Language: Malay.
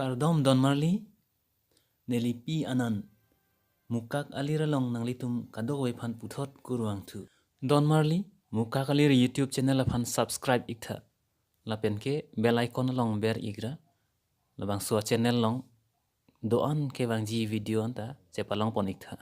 Kardom Don Marley Nelipi Anan Mukak aliralong nang litum kadoway pan puthot kuruang thu. Don Marley Mukak alir YouTube channel pan subscribe iktha. Lapen ke bell icon long ber igra. Labang suwa channel long doan ke bang ji video anta cepalong pon iktha.